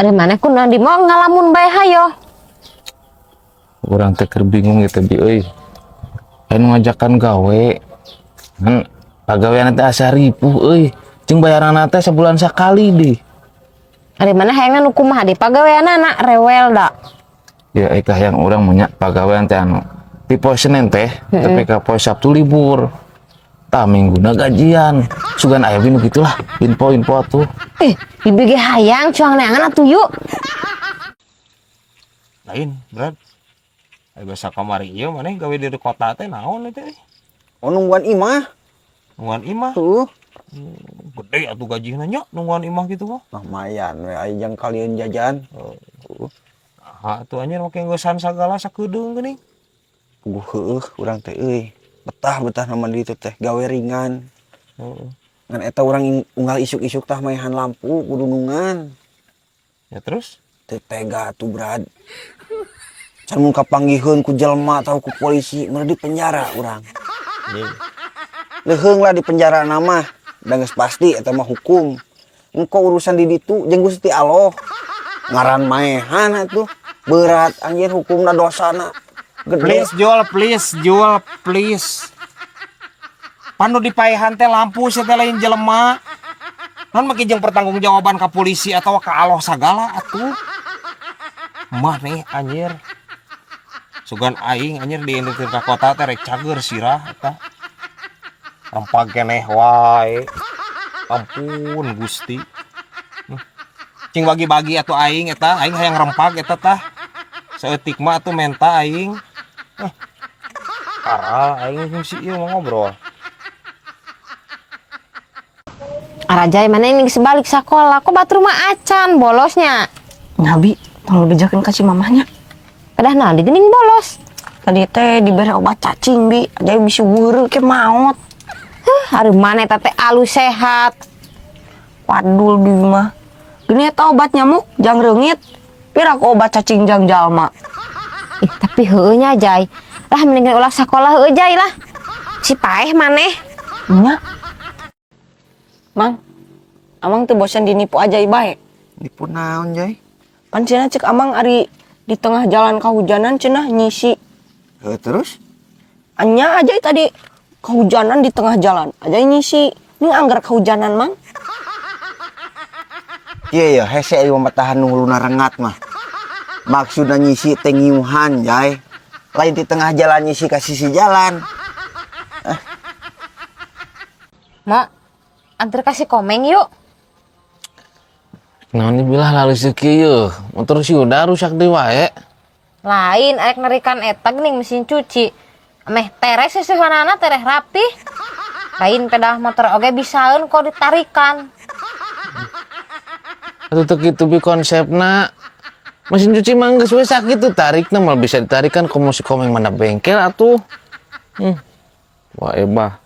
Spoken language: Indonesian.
Ari mana kuna di mau ngalamun bae hayo. Urang teh keur bingung gitu bi euy. Anu ngajakan gawe. Kan pagawean teh asa ripuh euy. Jeung bayaranna teh sebulan sakali di. Ari mana hayangna nu kumaha di pagaweanana rewel da. Ya ekah yang urang punya pagawean teh anu di poe Senin teh tapi ka poe Sabtu libur. Tah mingguna gajian. Sugan aya binu gitulah info-info atuh. Bibi ge hayang cuang neangan atuh yuk. Lain, Brad. Aya basa kamari ieu maneh gawe di kota teh naon teh? Oh, nungguan imah. Nungguan imah. Gede atuh gajina nya nungguan imah gitu mah. Lumayan we aya jang kalian jajan. Ah, atuh anjeun make ngeusan sagala sakedeung geuning. Puguh heueuh urang teh euy. Betah nama di itu teh gawe ringan. Ngan eta urang unggal isuk-isuk tah maehan lampu kudu nungan. Ya terus? Teu tega tuh Brad. Can mun kapanggihkeun ku jelema atau ku polisi meureun di penjara urang. Leuheung lah di penjara nama da geus pasti eta mah hukum. Engko urusan di ditu jeung Gusti Allah. Ngaran maehan atuh berat anjir hukumna dosana. Gede. Please. Panu dipaehan teh lampu teh lain jelema. Non make jeung pertanggungjawaban ka polisi atau ka Allah sagala atuh. Maneh anjir. Sugan aing anjir di industri kota teh rek cager sirah eta. Rempag keneh wae. Ampun Gusti. Cing bagi-bagi atuh aing eta, aing hayang rempag eta tah. Saeutik mah atuh menta aing. Parah aing si ieu ngobrol. Arajay mana ini sebalik sekolah. Kok batur mah acan bolosnya. Nabi, tolong bejakeun ka si mamahnya. Kedah nali geuning bolos. Tadi teh diberi obat cacing bi, jadi bisa weureuk ke maot. Hari mana eta teh alus sehat. Wadul bi mah. Gini eta obat nyamuk jang reungit. Pira ku obat cacing jang jalma. Tapi heueuh nya Jay. Lah mendingan ulah sekolah heueuh Jay lah. Si paeh maneh. Nya. Mang, amang teu bosan dinipu ajaib bae. Nipu naon Jay? Pan cenah cek amang ari di tengah jalan kahujanan cenah nyisi. Terus? Anya aja tadi kehujanan di tengah jalan. Aja nyisi. Ini anggar kehujanan mang. Iya hese aya mamatahan nu huluna rengat mah. Maksudna nyisi teh ngiuhan Jay. Lain di tengah jalan nyisi ka sisi jalan. Mak, antar kasih komeng yuk. Naon dibilah lalu kieu, motor si udah rusak deui wae. Lain arek nerikan eta geuning mesin cuci. Ameh teres seuseunana tereh rapi. Lain pedah motor oge bisaeun kok ditarikan. Atuh teu kitu bi konsepna. Mesin cuci mah geus we sakitu tarikna mah bisa ditarikan komo si komeng mana bengkel atuh. Wah ebah.